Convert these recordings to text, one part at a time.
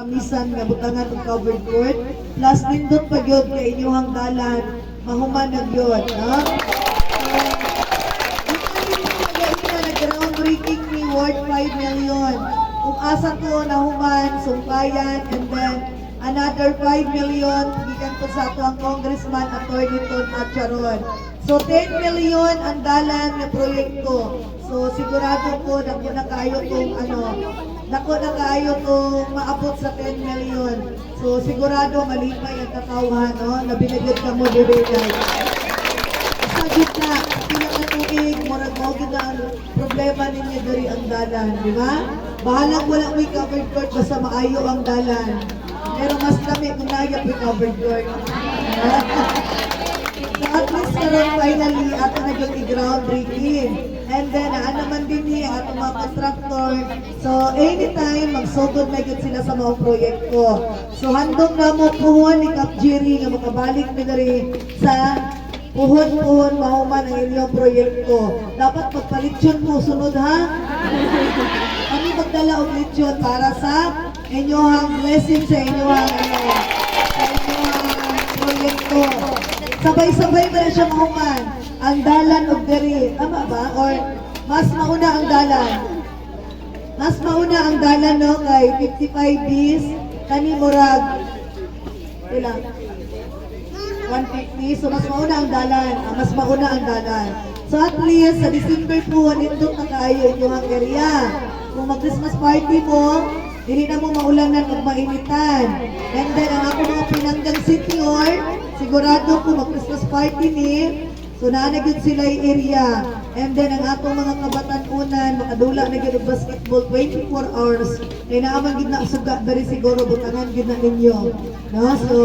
permisan nga butangan og covered court plus nindot pa gyud kay inyong dalan mahuman na gyud, no? Groundbreaking ni Ward 5 million. Kung asa to nahuman, sungkayan, and then another 5 million gikan po sa ato ang Congressman Attorney Ton Acharon. So 10 million ang dalan na proyekto. So sigurado po na po na kayo tong nako na kayo tong maabot sa 10 million. So sigurado malipay ang katawhan, no? Na binigyan ka mo dire guys. Sa gitna, pilang na tubig, murag mo ang problema ninyo diri ang dalan, di ba? Bahalang wala may covered court basta maayo ang dalan. Pero mas kami kung naya may covered court. So at least karon finally ato na yung i-groundbreaking. And then naman din niya ato mga contractor. So anytime magsugod na gyud sila sa mga proyekto. So handog na mo puhon ni Kap Jerry nga makabalik mi diri sa puhon-puhon mahuman ang inyong proyekto. Dapat magpalitsyon mo sunod, ha? Kami magdala og litsyon para sa inyong blessing sa inyong proyekto. Sabay-sabay ba na siya mahuman? Ang dalan og diri. Tama ba? Or mas mauna ang dalan? Mas mauna ang dalan, no? Kay 55 bis. Kani murag. Ilang? 150. So mas mauna ang dalan. Mas mauna ang dalan. So at least sa December po, nindot na kayo inyong area. Kung mag-Christmas party mo, dili na mo maulanan o mainitan. And then ang ako mga pinanggang senior, sigurado po mag-Christmas party ni, so naanagyod sila yung area. And then ang atong mga kabatanunan, makadula na gyud og basketball 24 hours. Kaya naaman gid na suga diri siguro butangan gid na ninyo. No? So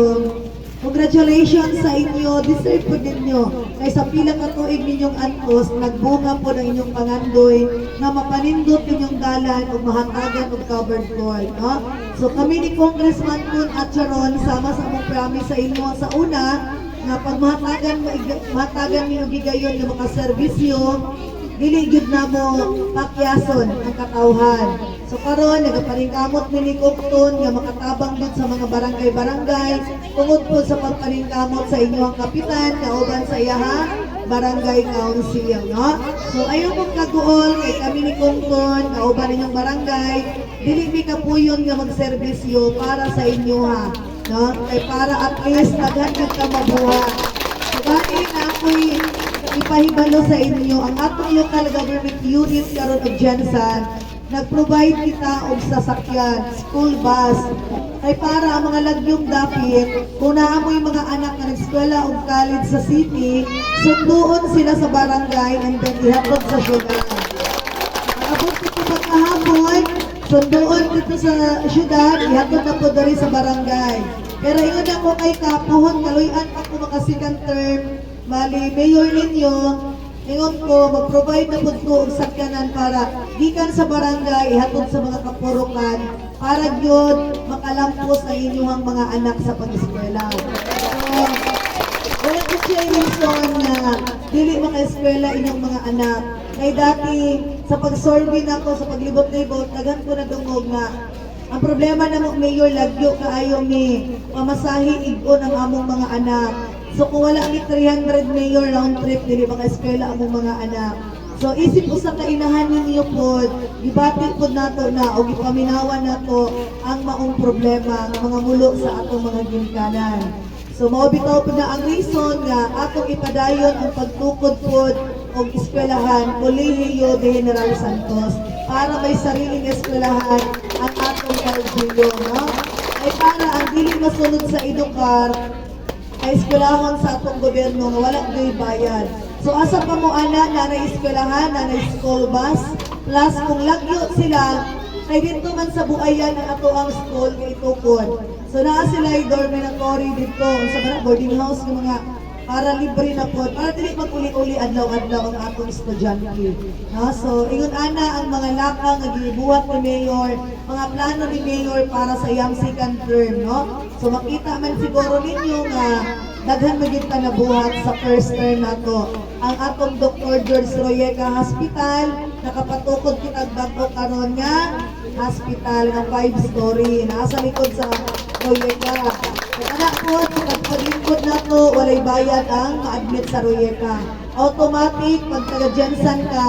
congratulations sa inyo, deserve po ninyo. Kaya sa pila ka tuig ninyong antos, nagbunga po ng inyong pangandoy na mapanindot ninyong dalan o mahatagan o covered court. No? So kami ni Congressman Ton Acharon, sama sa among promise sa inyo sa una, na pag mahatagan niyo gigayon na makaservisyo, dili gyud na mo pakyason ang katawhan. So karon nagapaningkamot ni Kokton nga makatabang dito sa mga barangay-barangay tungod po sa pagpaningkamot sa inyong kapitan kauban sa iyaha barangay council, no? So ayo pong kaguol kay kami ni Kokton kauban ninyong barangay, dili mi kapuyon nga magserbisyo para sa inyo, ha, no? Kay para at least daghan ka mabuhat. So gani na ako'y ipahibalo sa inyo ang atong local government unit karon og Jensen. Nag-provide kita og sasakyan, school bus, kay para ang mga lagyong dapit, kung naamoy mga anak na nag-eskwela o college sa city, sunduon sila sa barangay and then ihatod sa syudad. Abot dito pagkahapon, sunduon dito sa syudad, ihatod na po dari sa barangay. Pero ingon ako kay Kapuhon, kaluyan pa ko makasikan term, mali mayor ninyo, ingon ko, mag-provide na po ko og sakyanan para gikan sa barangay, ihatod sa mga kapurukan, para yun makalampos ang inyong mga anak sa pag-eskwela. So, wala ko siya reason na dili maka-eskwela inyong mga anak. Kaya dati, sa pag-survey na ko, sa paglibot-libot, daghan ko na dungog na ang problema na mo, mayor, lagyo kaayo mi pamasahi igon ang among mga anak. So kung wala ni 300 mayor round trip, dili maka-eskwela among mga anak. So isip ko sa kainahan ninyo po, gibatik po nato na o gipaminawan nato ang maong problema ng mga mulo sa atong mga ginikanan. So maubitaw po na ang reason nga atong ipadayon ang pagtukod po o eskwelahan Colegio de General Santos para may sariling eskwelahan ang atong LGU, no? Ay para ang dili masunod sa Edukar ay eskwelahon sa atong gobyerno nga wala doy bayad. So asa pa mo ana na eskwelahan, na school bus, plus kung lagyo sila, kay dito man sa buayan ang ato ang school kay tukod. So naa sila ay dormitory dito, sa boarding house ng mga para libre na po, para dili mag-uli-uli adlaw-adlaw ang atong estudyante. No? So ingon ana ang mga lakang nga gibuhat ni Mayor, mga plano ni Mayor para sa iyang second term, no? So makita man siguro ninyo nga daghan maging nabuhat sa first term nato. Ang atong Dr. George Royeca Hospital, nakapatukod kitag bago karon nga Hospital ng 5-story. Nasa likod sa Royeka. Kaya anak po, pagpalingkod na to, walay bayad ang ma-admit sa Royeka. Automatic, pag taga-Jensen ka,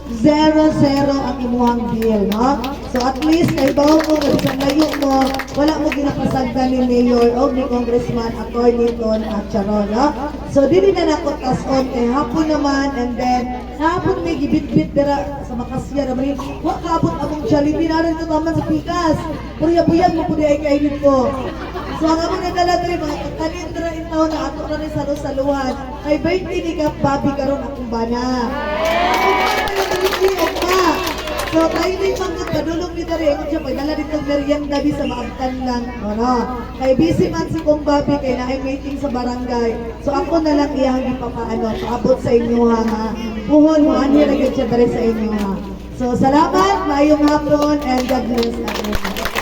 0-0 ang imuhang bill, no? So at least, kay bawo mo, kung isang layo mo, wala mo ginapasagdan ni Mayor o ni Congressman Atty. Ton Charon, no? So dili na nako tason kay hapon naman, and then hapon may gibit-bit dira sa Makasya naman. Wa kaabot among Jollibee na rin ito taman sa Pikas. Buya-buyag mo pudi ay kainin ko. So ang among nadala diri mga kanin dira intaw na ato na rin sa saluhan. Kay birthday ni Kap Bobby karon akong bana. So, tayo na yung mga kadulong ni Dari. Kung siya, pagdala dito merienda sa maagtan lang. Ano? Kay busy man si Kong Bobby, kay na meeting sa barangay. So, ako na lang iyang ipapaano, paabot sa inyo ha. Puhon mo, ano yung siya Dari sa inyo ha. So, salamat, maayong hapon, and God bless everyone.